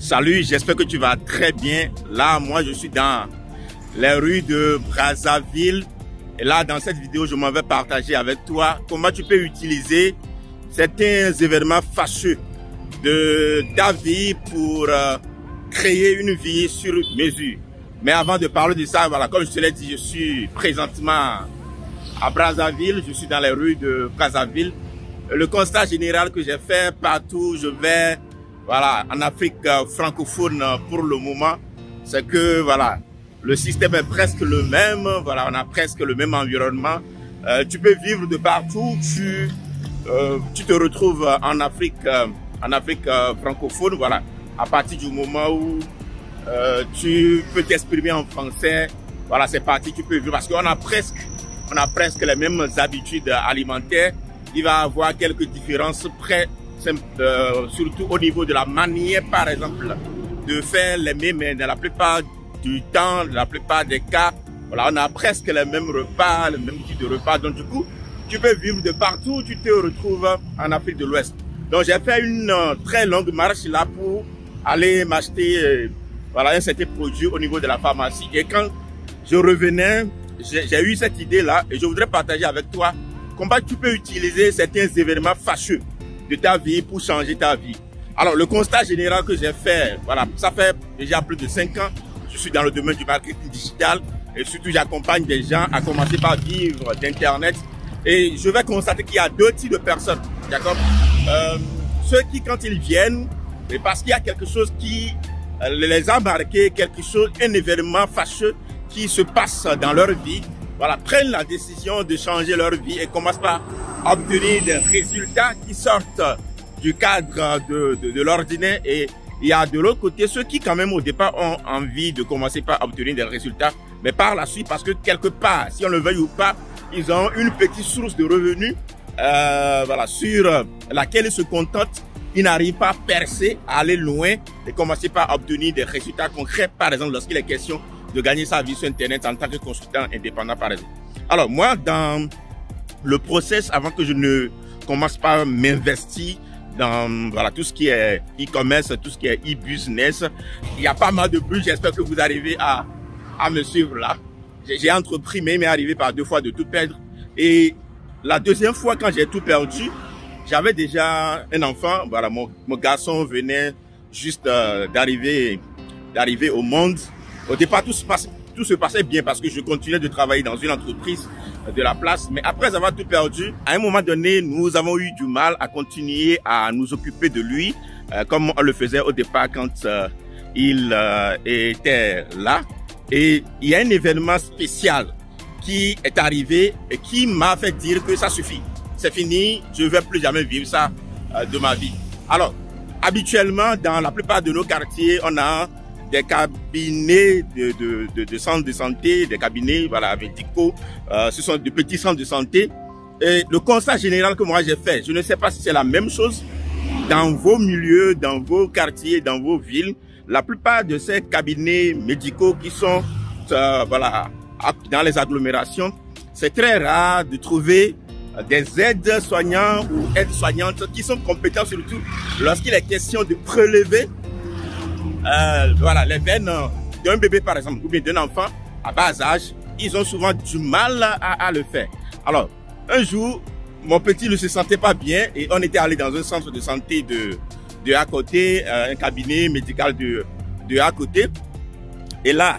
Salut, j'espère que tu vas très bien. Là, moi, je suis dans les rues de Brazzaville. Et là, dans cette vidéo, je m'en vais partager avec toi comment tu peux utiliser certains événements fâcheux de ta vie pour créer une vie sur mesure. Mais avant de parler de ça, voilà, comme je te l'ai dit, je suis présentement à Brazzaville. Je suis dans les rues de Brazzaville. Le constat général que j'ai fait partout, je vais voilà, en Afrique francophone pour le moment, c'est que voilà, le système est presque le même, voilà, on a presque le même environnement. Tu peux vivre de partout, tu te retrouves en Afrique francophone, voilà, à partir du moment où tu peux t'exprimer en français, voilà, c'est parti, tu peux vivre parce qu'on a presque les mêmes habitudes alimentaires. Il va y avoir quelques différences surtout au niveau de la manière, par exemple, de faire les mets, mais dans la plupart du temps, dans la plupart des cas, voilà, on a presque les mêmes repas, le même type de repas. Donc du coup, tu peux vivre de partout, tu te retrouves en Afrique de l'Ouest. Donc j'ai fait une très longue marche là pour aller m'acheter voilà, un certain produit au niveau de la pharmacie. Et quand je revenais, j'ai eu cette idée là et je voudrais partager avec toi comment tu peux utiliser certains événements fâcheux de ta vie pour changer ta vie. Alors, le constat général que j'ai fait, voilà, ça fait déjà plus de 5 ans, je suis dans le domaine du marketing digital et surtout j'accompagne des gens à commencer par vivre d'Internet. Et je vais constater qu'il y a deux types de personnes, d'accord? Ceux qui, quand ils viennent, et parce qu'il y a quelque chose qui les a marqués, un événement fâcheux qui se passe dans leur vie, voilà, prennent la décision de changer leur vie et commencent par obtenir des résultats qui sortent du cadre de l'ordinaire. Et il y a de l'autre côté ceux qui quand même au départ ont envie de commencer par obtenir des résultats, mais par la suite, parce que quelque part, si on le veuille ou pas, ils ont une petite source de revenus voilà, sur laquelle ils se contentent. Ils n'arrivent pas à percer, à aller loin et commencer par obtenir des résultats concrets, par exemple lorsqu'il est question de gagner sa vie sur Internet en tant que consultant indépendant, par exemple. Alors moi, dans le process, avant que je ne commence par m'investir dans voilà, tout ce qui est e-commerce, tout ce qui est e-business, il y a pas mal de bruit. J'espère que vous arrivez à me suivre là. J'ai entrepris, mais il m'est arrivé par 2 fois de tout perdre. Et la deuxième fois, quand j'ai tout perdu, j'avais déjà un enfant. Voilà, mon garçon venait juste d'arriver au monde. Au départ, tout se passait bien parce que je continuais de travailler dans une entreprise de la place. Mais après avoir tout perdu, à un moment donné, nous avons eu du mal à continuer à nous occuper de lui comme on le faisait au départ quand il était là. Et il y a un événement spécial qui est arrivé et qui m'a fait dire que ça suffit. C'est fini, je ne vais plus jamais vivre ça de ma vie. Alors, habituellement, dans la plupart de nos quartiers, on a des cabinets de centres de santé, des cabinets voilà, médicaux, ce sont de petits centres de santé. Et le constat général que moi j'ai fait, je ne sais pas si c'est la même chose dans vos milieux, dans vos quartiers, dans vos villes. La plupart de ces cabinets médicaux qui sont voilà, dans les agglomérations, c'est très rare de trouver des aides-soignants ou aides-soignantes qui sont compétents surtout lorsqu'il est question de prélever voilà, les veines d'un bébé par exemple ou bien d'un enfant à bas âge. Ils ont souvent du mal à le faire. Alors, un jour, mon petit ne se sentait pas bien et on était allé dans un centre de santé de à côté, un cabinet médical de à côté. Et là,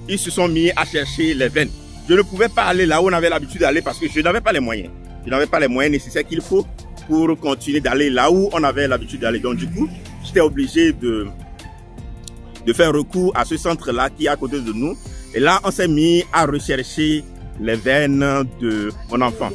ils se sont mis à chercher les veines. Je ne pouvais pas aller là où on avait l'habitude d'aller parce que je n'avais pas les moyens. Je n'avais pas les moyens nécessaires qu'il faut pour continuer d'aller là où on avait l'habitude d'aller. Donc du coup, j'étais obligé de faire recours à ce centre-là qui est à côté de nous. Et là, on s'est mis à rechercher les veines de mon enfant.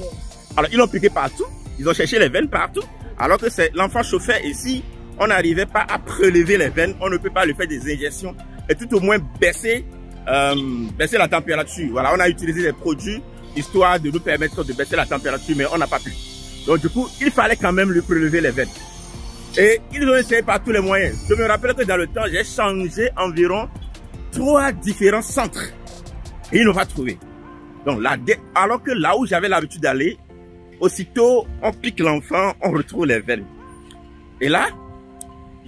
Alors, ils l'ont piqué partout. Ils ont cherché les veines partout. Alors que l'enfant chauffait ici. On n'arrivait pas à prélever les veines. On ne peut pas lui faire des injections. Et tout au moins baisser la température. Voilà, on a utilisé des produits histoire de nous permettre de baisser la température, mais on n'a pas pu. Donc du coup, il fallait quand même lui prélever les veines. Et ils ont essayé par tous les moyens. Je me rappelle que dans le temps, j'ai changé environ 3 différents centres. Et ils n'ont pas trouvé. Donc là, alors que là où j'avais l'habitude d'aller, aussitôt on pique l'enfant, on retrouve les veines. Et là,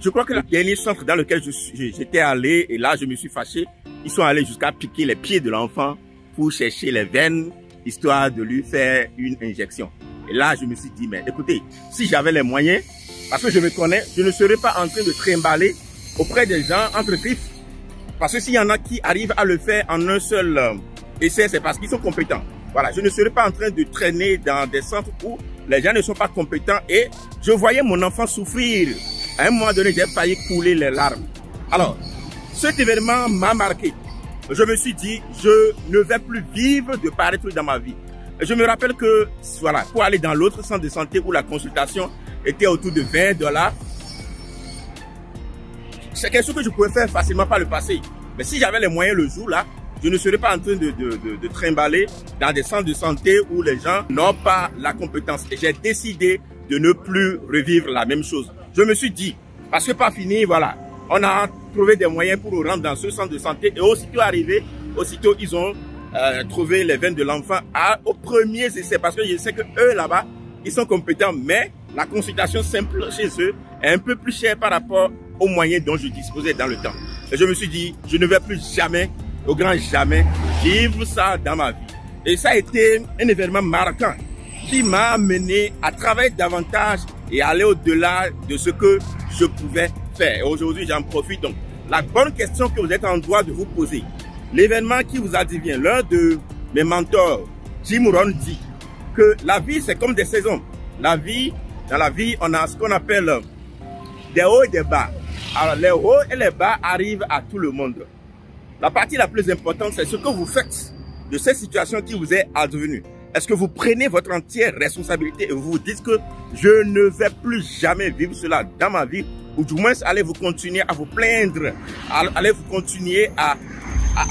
Je crois que le dernier centre dans lequel j'étais allé, et là je me suis fâché, ils sont allés jusqu'à piquer les pieds de l'enfant pour chercher les veines, histoire de lui faire une injection. Et là je me suis dit, mais écoutez, si j'avais les moyens, parce que je me connais, je ne serais pas en train de trimballer auprès des gens entre griffes. Parce que s'il y en a qui arrivent à le faire en un seul essai, c'est parce qu'ils sont compétents. Voilà, je ne serais pas en train de traîner dans des centres où les gens ne sont pas compétents et je voyais mon enfant souffrir. À un moment donné, j'ai failli couler les larmes. Alors, cet événement m'a marqué. Je me suis dit, je ne vais plus vivre de pareils trucs dans ma vie. Je me rappelle que, voilà, pour aller dans l'autre centre de santé où la consultation était autour de $20, c'est quelque chose que je pouvais faire facilement par le passé. Mais si j'avais les moyens le jour là, je ne serais pas en train de trimballer dans des centres de santé où les gens n'ont pas la compétence. Et j'ai décidé de ne plus revivre la même chose. Je me suis dit, parce que pas fini, voilà, on a trouvé des moyens pour rentrer dans ce centre de santé. Et aussitôt arrivé, aussitôt ils ont trouvé les veines de l'enfant aux premiers essais. Parce que je sais que eux là-bas, ils sont compétents. Mais la consultation simple chez eux est un peu plus chère par rapport aux moyens dont je disposais dans le temps. Et je me suis dit, je ne vais plus jamais, au grand jamais, vivre ça dans ma vie. Et ça a été un événement marquant qui m'a amené à travailler davantage et aller au-delà de ce que je pouvais faire. Et aujourd'hui, j'en profite. Donc, la bonne question que vous êtes en droit de vous poser, l'événement qui vous advient, l'un de mes mentors, Jim Rohn, dit que la vie, c'est comme des saisons. La vie, dans la vie, on a ce qu'on appelle des hauts et des bas. Alors, les hauts et les bas arrivent à tout le monde. La partie la plus importante, c'est ce que vous faites de cette situation qui vous est advenue. Est-ce que vous prenez votre entière responsabilité et vous vous dites que je ne vais plus jamais vivre cela dans ma vie, ou du moins allez-vous continuer à vous plaindre, allez-vous continuer à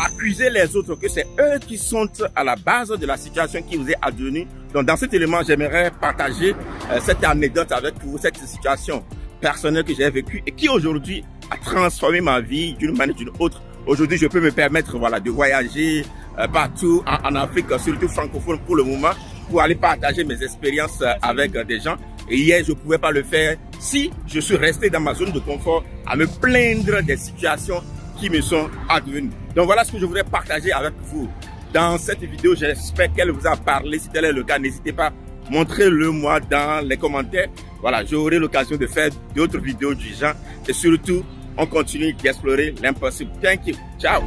accuser les autres que c'est eux qui sont à la base de la situation qui vous est advenue. Donc dans cet élément, j'aimerais partager cette anecdote avec vous, cette situation personnelle que j'ai vécue et qui aujourd'hui a transformé ma vie d'une manière ou d'une autre. Aujourd'hui, je peux me permettre, voilà, de voyager partout en Afrique, surtout francophone pour le moment, pour aller partager mes expériences avec des gens. Et hier, je ne pouvais pas le faire si je suis resté dans ma zone de confort à me plaindre des situations qui me sont advenues. Donc voilà ce que je voudrais partager avec vous dans cette vidéo. J'espère qu'elle vous a parlé. Si tel est le cas, n'hésitez pas, montrez-le moi dans les commentaires. Voilà, j'aurai l'occasion de faire d'autres vidéos du genre. Et surtout, on continue d'explorer l'impossible. Thank you. Ciao.